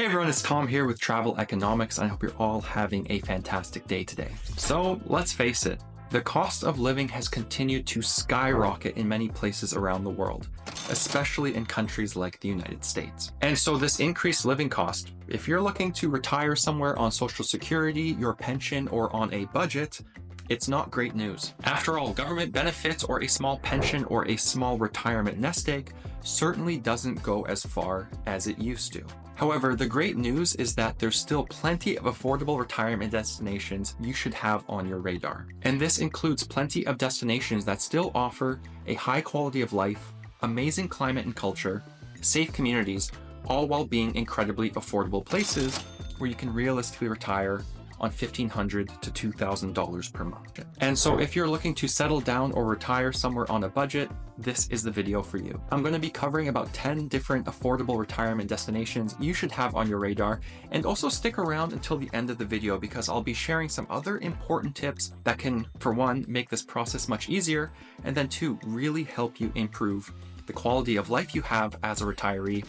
everyone, it's Tom here with Travel Economics. I hope you're all having a fantastic day today. So let's face it, the cost of living has continued to skyrocket in many places around the world, especially in countries like the United States. And so this increased living cost, if you're looking to retire somewhere on Social Security, your pension, or on a budget, it's not great news. After all, government benefits or a small pension or a small retirement nest egg certainly doesn't go as far as it used to. However, the great news is that there's still plenty of affordable retirement destinations you should have on your radar. And this includes plenty of destinations that still offer a high quality of life, amazing climate and culture, safe communities, all while being incredibly affordable places where you can realistically retire on $1,500 to $2,000 per month. And so if you're looking to settle down or retire somewhere on a budget, this is the video for you. I'm going to be covering about 10 different affordable retirement destinations you should have on your radar, and also stick around until the end of the video because I'll be sharing some other important tips that can, for one, make this process much easier, and then two, really help you improve the quality of life you have as a retiree.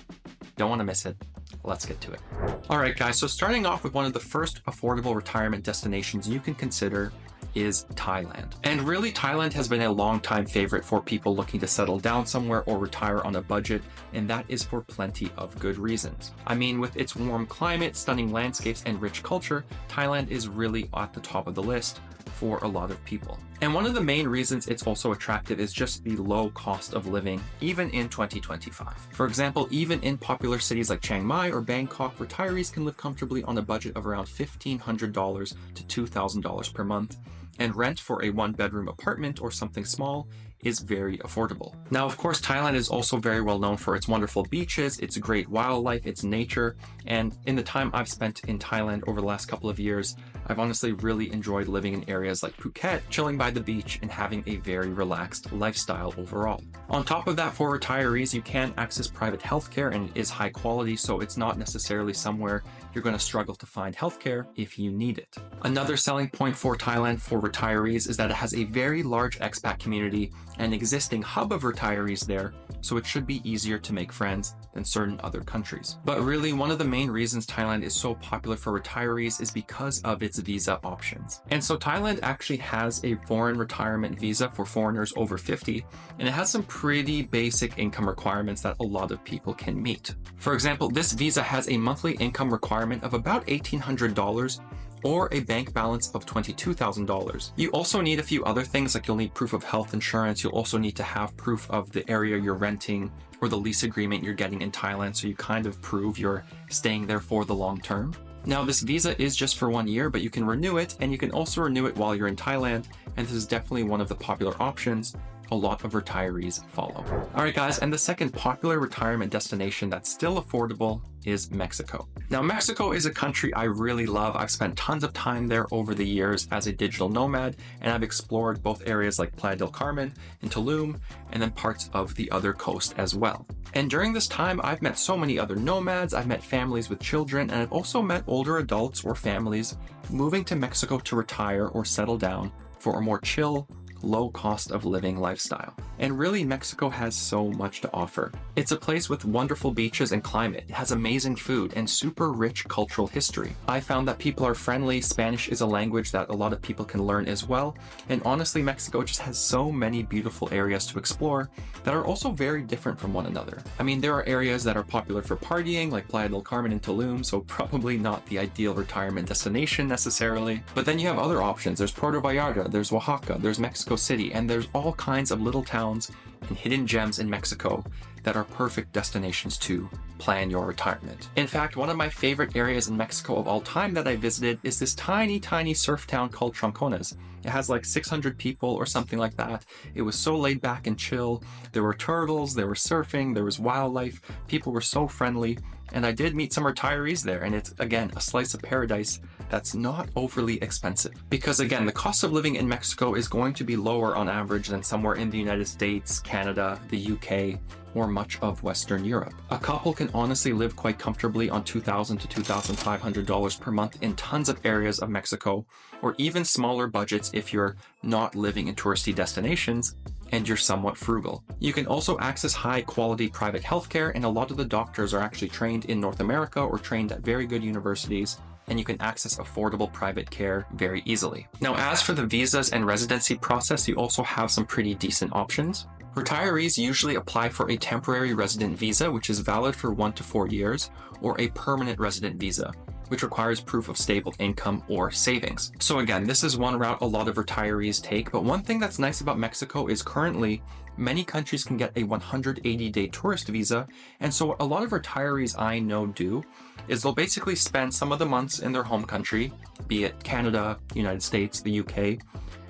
Don't want to miss it. Let's get to it. All right, guys, so starting off with one of the first affordable retirement destinations you can consider is Thailand. And really, Thailand has been a long-time favorite for people looking to settle down somewhere or retire on a budget, and that is for plenty of good reasons. I mean, with its warm climate, stunning landscapes, and rich culture, Thailand is really at the top of the list for a lot of people. And one of the main reasons it's also attractive is just the low cost of living, even in 2025. For example, even in popular cities like Chiang Mai or Bangkok, retirees can live comfortably on a budget of around $1,500 to $2,000 per month, and rent for a one-bedroom apartment or something small is very affordable. Now, of course, Thailand is also very well known for its wonderful beaches, its great wildlife, its nature, and in the time I've spent in Thailand over the last couple of years, I've honestly really enjoyed living in areas like Phuket, chilling by the beach, and having a very relaxed lifestyle overall. On top of that, for retirees, you can access private healthcare, and it is high quality, so it's not necessarily somewhere you're going to struggle to find healthcare if you need it. Another selling point for Thailand for retirees is that it has a very large expat community, an existing hub of retirees there, so it should be easier to make friends than certain other countries. But really, one of the main reasons Thailand is so popular for retirees is because of its visa options. And so Thailand actually has a foreign retirement visa for foreigners over 50, and it has some pretty basic income requirements that a lot of people can meet. For example, this visa has a monthly income requirement of about $1,800 or a bank balance of $22,000. You also need a few other things, like you'll need proof of health insurance. You'll also need to have proof of the area you're renting or the lease agreement you're getting in Thailand, so you kind of prove you're staying there for the long term. Now, this visa is just for 1 year, but you can renew it, and you can also renew it while you're in Thailand, and this is definitely one of the popular options a lot of retirees follow. All right, guys, and the second popular retirement destination that's still affordable is Mexico. Now, Mexico is a country I really love. I've spent tons of time there over the years as a digital nomad, and I've explored both areas like Playa del Carmen and Tulum, and then parts of the other coast as well. And during this time, I've met so many other nomads, I've met families with children, and I've also met older adults or families moving to Mexico to retire or settle down for a more chill, low cost of living lifestyle. And really, Mexico has so much to offer. It's a place with wonderful beaches and climate. It has amazing food and super rich cultural history. I found that people are friendly. Spanish is a language that a lot of people can learn as well. And honestly, Mexico just has so many beautiful areas to explore that are also very different from one another. I mean, there are areas that are popular for partying, like Playa del Carmen and Tulum, so probably not the ideal retirement destination necessarily. But then you have other options. There's Puerto Vallarta, there's Oaxaca, there's Mexico City, and there's all kinds of little towns and hidden gems in Mexico that are perfect destinations to plan your retirement. In fact, one of my favorite areas in Mexico of all time that I visited is this tiny surf town called Troncones. It has like 600 people or something like that. It was so laid back and chill. There were turtles, there was surfing, there was wildlife. People were so friendly. And I did meet some retirees there, and it's, again, a slice of paradise that's not overly expensive. Because again, the cost of living in Mexico is going to be lower on average than somewhere in the United States, Canada, the UK, or much of Western Europe. A couple can honestly live quite comfortably on $2,000 to $2,500 per month in tons of areas of Mexico, or even smaller budgets if you're not living in touristy destinations, and you're somewhat frugal. You can also access high-quality private healthcare, and a lot of the doctors are actually trained in North America or trained at very good universities, and you can access affordable private care very easily. Now, as for the visas and residency process, you also have some pretty decent options. Retirees usually apply for a temporary resident visa, which is valid for 1 to 4 years, or a permanent resident visa, which requires proof of stable income or savings. So again, this is one route a lot of retirees take, but one thing that's nice about Mexico is currently many countries can get a 180-day tourist visa, and so what a lot of retirees I know do is they'll basically spend some of the months in their home country, be it Canada, United States, the UK,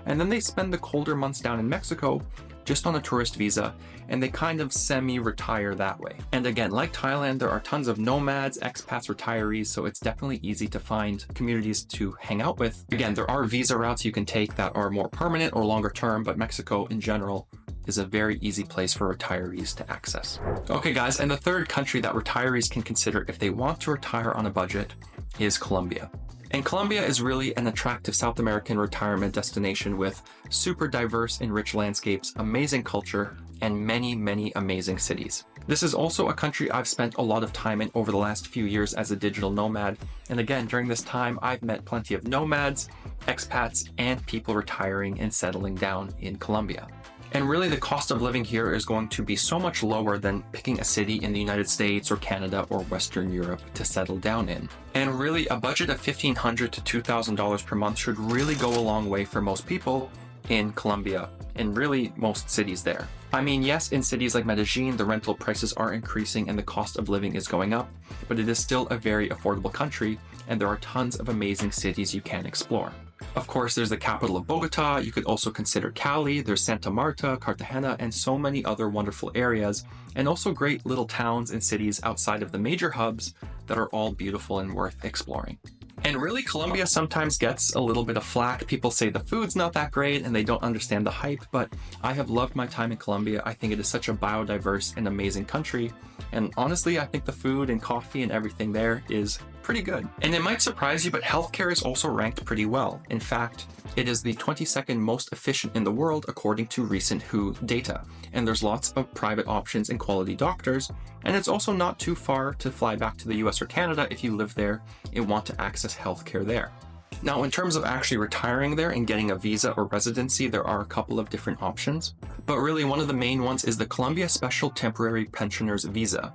and then they spend the colder months down in Mexico just on a tourist visa, and they kind of semi-retire that way. And again, like Thailand, there are tons of nomads, expats, retirees, so it's definitely easy to find communities to hang out with. Again, there are visa routes you can take that are more permanent or longer term, but Mexico in general is a very easy place for retirees to access. Okay guys, and the third country that retirees can consider if they want to retire on a budget is Colombia. And Colombia is really an attractive South American retirement destination with super diverse and rich landscapes, amazing culture, and many, many amazing cities. This is also a country I've spent a lot of time in over the last few years as a digital nomad. And again, during this time, I've met plenty of nomads, expats, and people retiring and settling down in Colombia. And really, the cost of living here is going to be so much lower than picking a city in the United States or Canada or Western Europe to settle down in. And really, a budget of $1,500 to $2,000 per month should really go a long way for most people in Colombia, and really most cities there. I mean, yes, in cities like Medellin, the rental prices are increasing and the cost of living is going up, but it is still a very affordable country, and there are tons of amazing cities you can explore. Of course, there's the capital of Bogota. You could also consider Cali, there's Santa Marta, Cartagena, and so many other wonderful areas, and also great little towns and cities outside of the major hubs that are all beautiful and worth exploring. And really, Colombia sometimes gets a little bit of flack. People say the food's not that great and they don't understand the hype, but I have loved my time in Colombia. I think it is such a biodiverse and amazing country. And honestly, I think the food and coffee and everything there is pretty good. And it might surprise you, but healthcare is also ranked pretty well. In fact, it is the 22nd most efficient in the world according to recent WHO data. And there's lots of private options and quality doctors. And it's also not too far to fly back to the US or Canada if you live there and want to access healthcare there. Now, in terms of actually retiring there and getting a visa or residency, there are a couple of different options. But really, one of the main ones is the Colombia Special Temporary Pensioners Visa.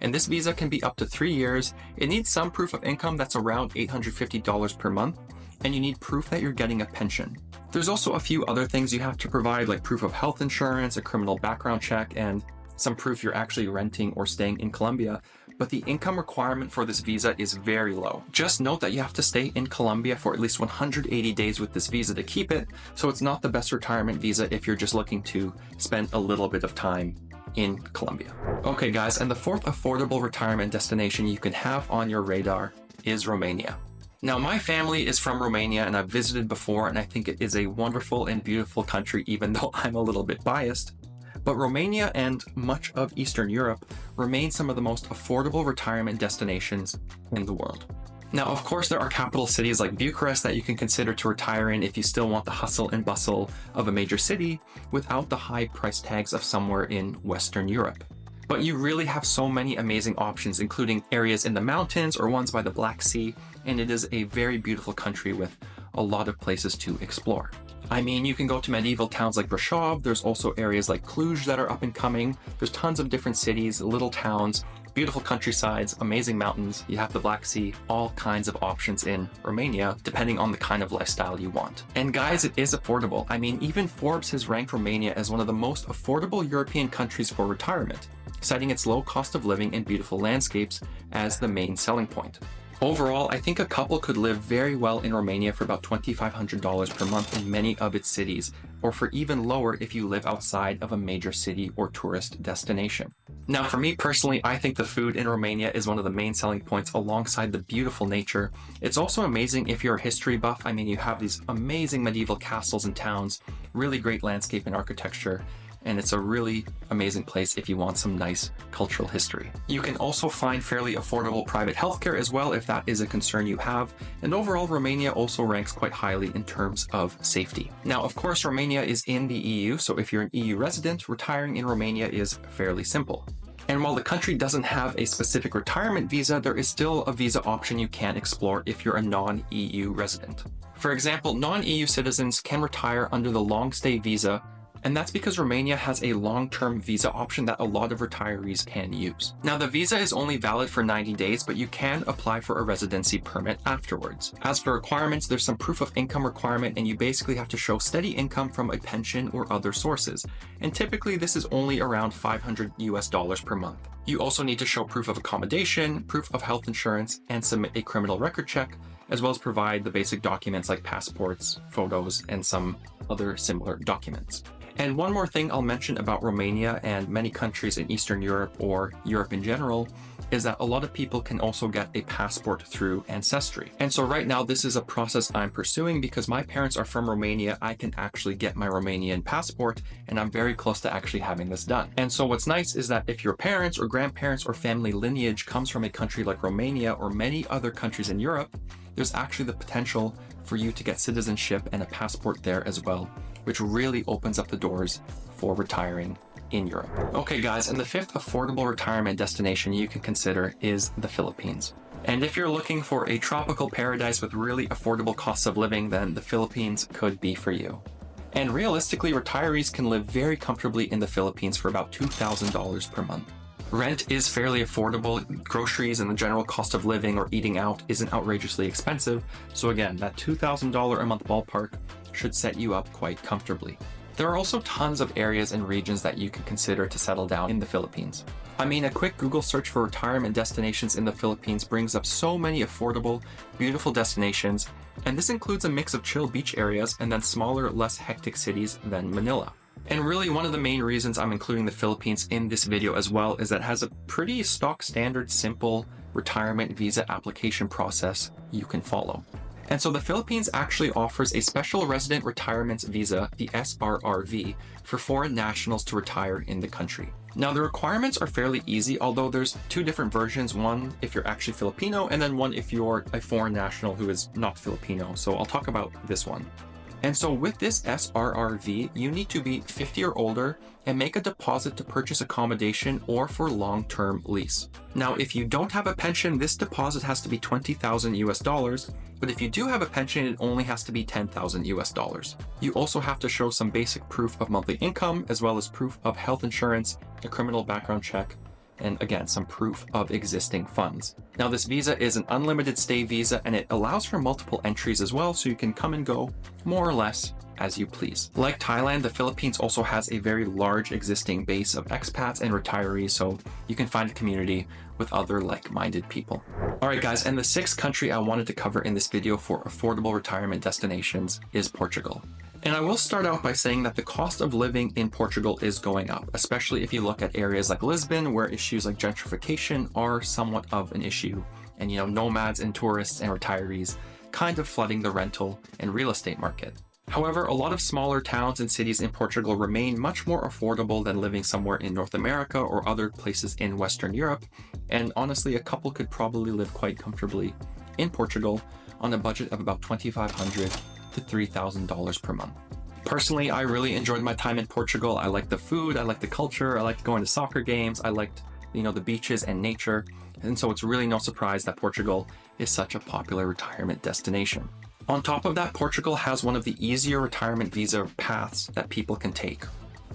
And this visa can be up to 3 years. It needs some proof of income that's around $850 per month, and you need proof that you're getting a pension. There's also a few other things you have to provide, like proof of health insurance, a criminal background check, and some proof you're actually renting or staying in Colombia. But the income requirement for this visa is very low. Just note that you have to stay in Colombia for at least 180 days with this visa to keep it, so it's not the best retirement visa if you're just looking to spend a little bit of time in Colombia. Okay guys, and the fourth affordable retirement destination you can have on your radar is Romania. Now, my family is from Romania and I've visited before, and I think it is a wonderful and beautiful country, even though I'm a little bit biased. But Romania and much of Eastern Europe remain some of the most affordable retirement destinations in the world. Now, of course, there are capital cities like Bucharest that you can consider to retire in if you still want the hustle and bustle of a major city without the high price tags of somewhere in Western Europe. But you really have so many amazing options, including areas in the mountains or ones by the Black Sea, and it is a very beautiful country with a lot of places to explore. I mean, you can go to medieval towns like Brasov. There's also areas like Cluj that are up and coming. There's tons of different cities, little towns, beautiful countrysides, amazing mountains. You have the Black Sea, all kinds of options in Romania, depending on the kind of lifestyle you want. And guys, it is affordable. I mean, even Forbes has ranked Romania as one of the most affordable European countries for retirement, citing its low cost of living and beautiful landscapes as the main selling point. Overall, I think a couple could live very well in Romania for about $2,500 per month in many of its cities, or for even lower if you live outside of a major city or tourist destination. Now, for me personally, I think the food in Romania is one of the main selling points alongside the beautiful nature. It's also amazing if you're a history buff. I mean, you have these amazing medieval castles and towns, really great landscape and architecture, and it's a really amazing place if you want some nice cultural history. You can also find fairly affordable private healthcare as well if that is a concern you have, and overall Romania also ranks quite highly in terms of safety. Now, of course, Romania is in the EU, so if you're an EU resident, retiring in Romania is fairly simple. And while the country doesn't have a specific retirement visa, there is still a visa option you can explore if you're a non-EU resident. For example, non-EU citizens can retire under the long stay visa, and that's because Romania has a long-term visa option that a lot of retirees can use. Now, the visa is only valid for 90 days, but you can apply for a residency permit afterwards. As for requirements, there's some proof of income requirement, and you basically have to show steady income from a pension or other sources. And typically, this is only around $500 per month. You also need to show proof of accommodation, proof of health insurance, and submit a criminal record check, as well as provide the basic documents like passports, photos, and some other similar documents. And one more thing I'll mention about Romania and many countries in Eastern Europe or Europe in general is that a lot of people can also get a passport through Ancestry. And so right now, this is a process I'm pursuing because my parents are from Romania. I can actually get my Romanian passport, and I'm very close to actually having this done. And so what's nice is that if your parents or grandparents or family lineage comes from a country like Romania or many other countries in Europe, there's actually the potential for you to get citizenship and a passport there as well, which really opens up the doors for retiring in Europe. Okay guys, and the fifth affordable retirement destination you can consider is the Philippines. And if you're looking for a tropical paradise with really affordable costs of living, then the Philippines could be for you. And realistically, retirees can live very comfortably in the Philippines for about $2,000 per month. Rent is fairly affordable, groceries and the general cost of living or eating out isn't outrageously expensive, so again, that $2,000 a month ballpark should set you up quite comfortably. There are also tons of areas and regions that you can consider to settle down in the Philippines. I mean, a quick Google search for retirement destinations in the Philippines brings up so many affordable, beautiful destinations, and this includes a mix of chill beach areas and then smaller, less hectic cities than Manila. And really, one of the main reasons I'm including the Philippines in this video as well is that it has a pretty stock standard, simple retirement visa application process you can follow. And so the Philippines actually offers a special resident retirement visa, the SRRV, for foreign nationals to retire in the country. Now, the requirements are fairly easy, although there's two different versions, one if you're actually Filipino, and then one if you're a foreign national who is not Filipino. So I'll talk about this one. And so with this SRRV, you need to be 50 or older and make a deposit to purchase accommodation or for long-term lease. Now, if you don't have a pension, this deposit has to be $20,000, but if you do have a pension, it only has to be $10,000. You also have to show some basic proof of monthly income, as well as proof of health insurance, a criminal background check, and again, some proof of existing funds. Now, this visa is an unlimited stay visa, and it allows for multiple entries as well, so you can come and go more or less as you please. Like Thailand, the Philippines also has a very large existing base of expats and retirees, so you can find a community with other like-minded people. All right, guys, and the sixth country I wanted to cover in this video for affordable retirement destinations is Portugal. And I will start out by saying that the cost of living in Portugal is going up, especially if you look at areas like Lisbon, where issues like gentrification are somewhat of an issue, and nomads and tourists and retirees kind of flooding the rental and real estate market. However, a lot of smaller towns and cities in Portugal remain much more affordable than living somewhere in North America or other places in Western Europe, and honestly, a couple could probably live quite comfortably in Portugal on a budget of about $2,500 to $3,000 per month. Personally, I really enjoyed my time in Portugal. I liked the food, I liked the culture, I liked going to soccer games, I liked, the beaches and nature, and so it's really no surprise that Portugal is such a popular retirement destination. On top of that, Portugal has one of the easier retirement visa paths that people can take.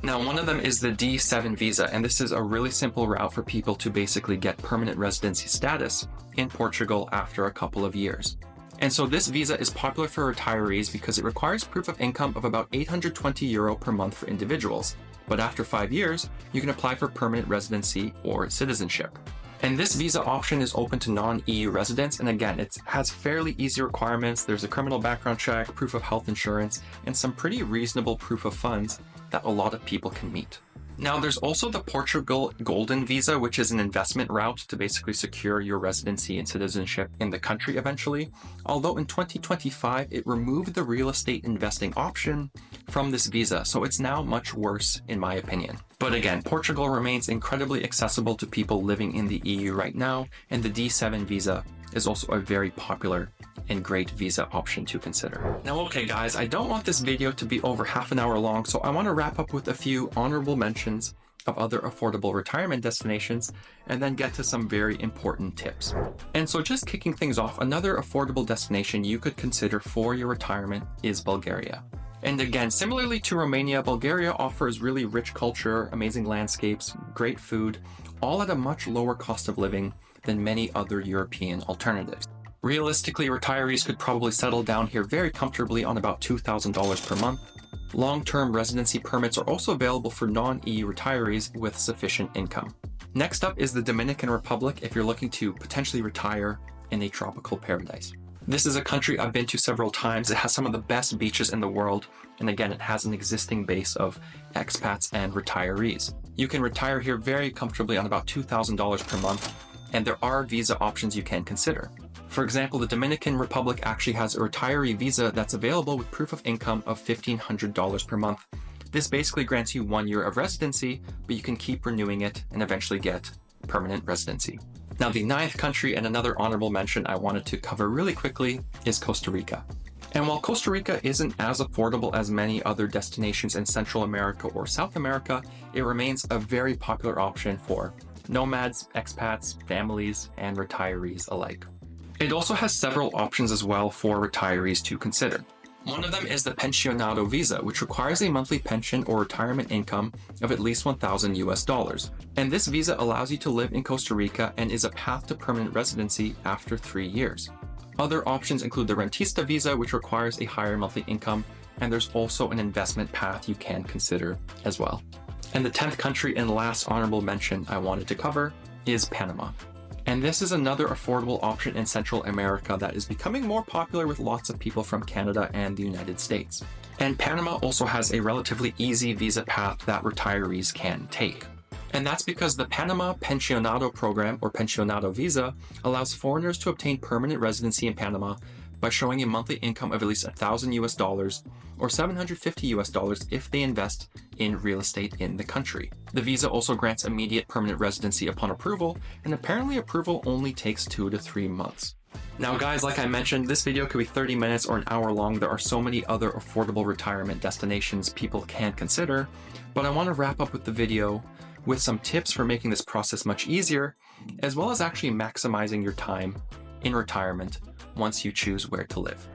Now, one of them is the D7 visa, and this is a really simple route for people to basically get permanent residency status in Portugal after a couple of years. And so this visa is popular for retirees because it requires proof of income of about €820 per month for individuals. But after 5 years, you can apply for permanent residency or citizenship. And this visa option is open to non-EU residents, and again, it has fairly easy requirements. There's a criminal background check, proof of health insurance, and some pretty reasonable proof of funds that a lot of people can meet. Now, there's also the Portugal Golden Visa, which is an investment route to basically secure your residency and citizenship in the country eventually. Although in 2025, it removed the real estate investing option from this visa, so it's now much worse in my opinion. But again, Portugal remains incredibly accessible to people living in the EU right now, and the D7 visa is also a very popular and great visa option to consider. Now, okay guys, I don't want this video to be over half an hour long, so I want to wrap up with a few honorable mentions of other affordable retirement destinations and then get to some very important tips. And so just kicking things off, another affordable destination you could consider for your retirement is Bulgaria. And again, similarly to Romania, Bulgaria offers really rich culture, amazing landscapes, great food, all at a much lower cost of living than many other European alternatives. Realistically, retirees could probably settle down here very comfortably on about $2,000 per month. Long-term residency permits are also available for non-EU retirees with sufficient income. Next up is the Dominican Republic if you're looking to potentially retire in a tropical paradise. This is a country I've been to several times. It has some of the best beaches in the world, and again, it has an existing base of expats and retirees. You can retire here very comfortably on about $2,000 per month, and there are visa options you can consider. For example, the Dominican Republic actually has a retiree visa that's available with proof of income of $1,500 per month. This basically grants you 1 year of residency, but you can keep renewing it and eventually get permanent residency. Now, the 9th country and another honorable mention I wanted to cover really quickly is Costa Rica. And while Costa Rica isn't as affordable as many other destinations in Central America or South America, it remains a very popular option for nomads, expats, families, and retirees alike. It also has several options as well for retirees to consider. One of them is the Pensionado visa, which requires a monthly pension or retirement income of at least $1,000. And this visa allows you to live in Costa Rica and is a path to permanent residency after 3 years. Other options include the Rentista visa, which requires a higher monthly income, and there's also an investment path you can consider as well. And the 10th country and last honorable mention I wanted to cover is Panama. And this is another affordable option in Central America that is becoming more popular with lots of people from Canada and the United States. And Panama also has a relatively easy visa path that retirees can take. And that's because the Panama Pensionado program, or Pensionado visa, allows foreigners to obtain permanent residency in Panama by showing a monthly income of at least $1,000 or $750 if they invest in real estate in the country. The visa also grants immediate permanent residency upon approval, and apparently approval only takes 2 to 3 months. Now guys, like I mentioned, this video could be 30 minutes or an hour long. There are so many other affordable retirement destinations people can consider, but I want to wrap up with the video with some tips for making this process much easier, as well as actually maximizing your time in retirement once you choose where to live.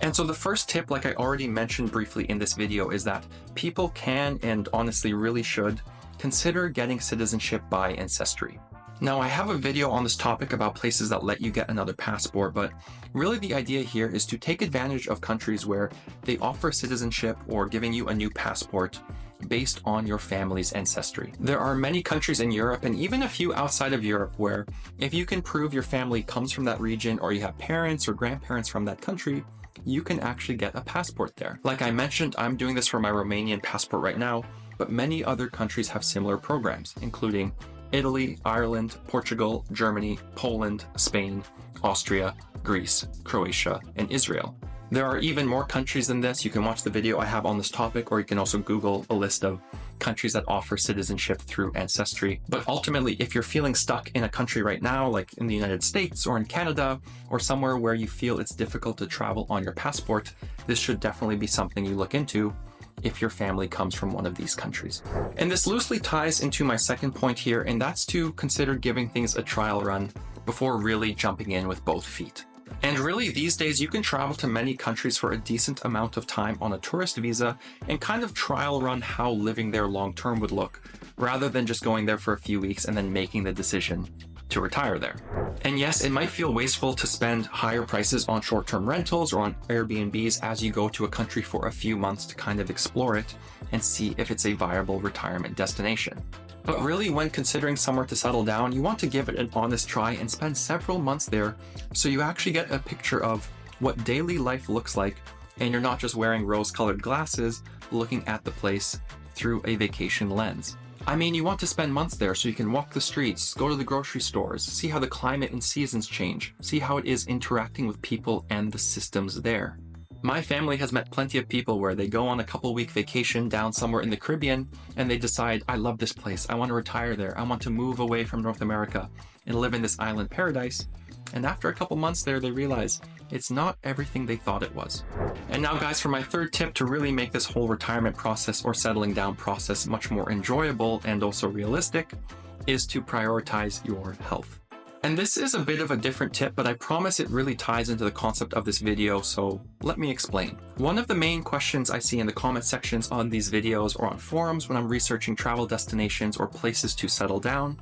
And so the first tip, like I already mentioned briefly in this video, is that people can and honestly really should consider getting citizenship by ancestry. Now, I have a video on this topic about places that let you get another passport, but really the idea here is to take advantage of countries where they offer citizenship or giving you a new passport based on your family's ancestry. There are many countries in Europe and even a few outside of Europe where if you can prove your family comes from that region or you have parents or grandparents from that country, you can actually get a passport there. Like I mentioned, I'm doing this for my Romanian passport right now, but many other countries have similar programs, including Italy, Ireland, Portugal, Germany, Poland, Spain, Austria, Greece, Croatia, and Israel. There are even more countries than this. You can watch the video I have on this topic, or you can also Google a list of countries that offer citizenship through ancestry. But ultimately, if you're feeling stuck in a country right now, like in the United States or in Canada, or somewhere where you feel it's difficult to travel on your passport, this should definitely be something you look into if your family comes from one of these countries. And this loosely ties into my second point here, and that's to consider giving things a trial run before really jumping in with both feet. And really, these days, you can travel to many countries for a decent amount of time on a tourist visa and kind of trial run how living there long-term would look, rather than just going there for a few weeks and then making the decision to retire there. And yes, it might feel wasteful to spend higher prices on short-term rentals or on Airbnbs as you go to a country for a few months to kind of explore it and see if it's a viable retirement destination. But really, when considering somewhere to settle down, you want to give it an honest try and spend several months there so you actually get a picture of what daily life looks like and you're not just wearing rose-colored glasses looking at the place through a vacation lens. I mean, you want to spend months there so you can walk the streets, go to the grocery stores, see how the climate and seasons change, see how it is interacting with people and the systems there. My family has met plenty of people where they go on a couple-week vacation down somewhere in the Caribbean and they decide, I love this place, I want to retire there, I want to move away from North America and live in this island paradise. And after a couple months there, they realize it's not everything they thought it was. And now guys, for my third tip to really make this whole retirement process or settling down process much more enjoyable and also realistic is to prioritize your health. And this is a bit of a different tip, but I promise it really ties into the concept of this video, so let me explain. One of the main questions I see in the comment sections on these videos or on forums when I'm researching travel destinations or places to settle down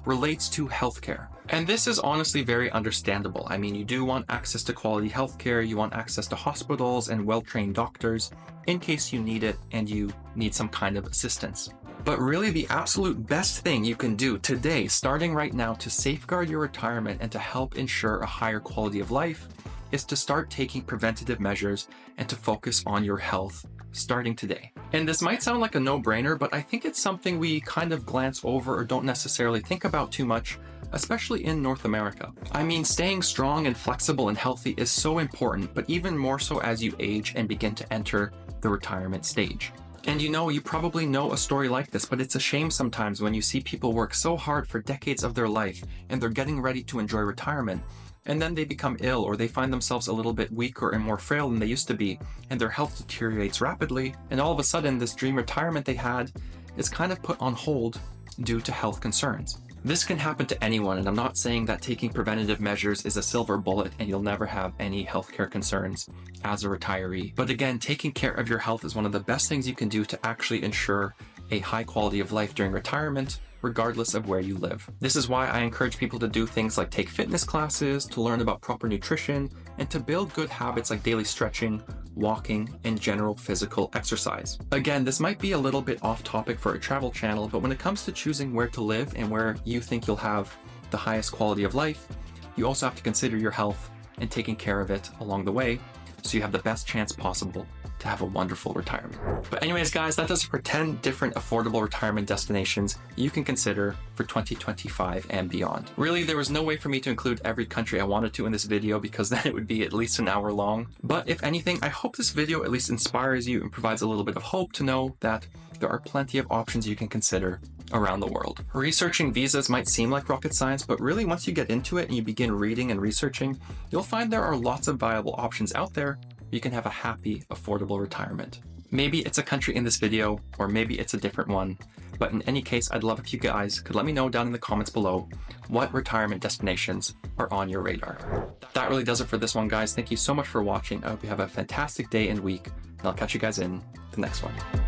relates to healthcare. And this is honestly very understandable. I mean, you do want access to quality healthcare, you want access to hospitals and well-trained doctors in case you need it and you need some kind of assistance. But really the absolute best thing you can do today, starting right now, to safeguard your retirement and to help ensure a higher quality of life is to start taking preventative measures and to focus on your health starting today. And this might sound like a no-brainer, but I think it's something we kind of glance over or don't necessarily think about too much, especially in North America. I mean, staying strong and flexible and healthy is so important, but even more so as you age and begin to enter the retirement stage. And you probably know a story like this, but it's a shame sometimes when you see people work so hard for decades of their life and they're getting ready to enjoy retirement, and then they become ill or they find themselves a little bit weaker and more frail than they used to be, and their health deteriorates rapidly, and all of a sudden this dream retirement they had is kind of put on hold due to health concerns. This can happen to anyone, and I'm not saying that taking preventative measures is a silver bullet and you'll never have any healthcare concerns as a retiree. But again, taking care of your health is one of the best things you can do to actually ensure a high quality of life during retirement, regardless of where you live. This is why I encourage people to do things like take fitness classes, to learn about proper nutrition, and to build good habits like daily stretching, walking, and general physical exercise. Again, this might be a little bit off topic for a travel channel, but when it comes to choosing where to live and where you think you'll have the highest quality of life, you also have to consider your health and taking care of it along the way so you have the best chance possible to have a wonderful retirement. But anyways, guys, that does it for 10 different affordable retirement destinations you can consider for 2025 and beyond. Really, there was no way for me to include every country I wanted to in this video because then it would be at least an hour long. But if anything, I hope this video at least inspires you and provides a little bit of hope to know that there are plenty of options you can consider around the world. Researching visas might seem like rocket science, but really once you get into it and you begin reading and researching, you'll find there are lots of viable options out there you can have a happy, affordable retirement. Maybe it's a country in this video, or maybe it's a different one. But in any case, I'd love if you guys could let me know down in the comments below what retirement destinations are on your radar. That really does it for this one, guys. Thank you so much for watching. I hope you have a fantastic day and week, and I'll catch you guys in the next one.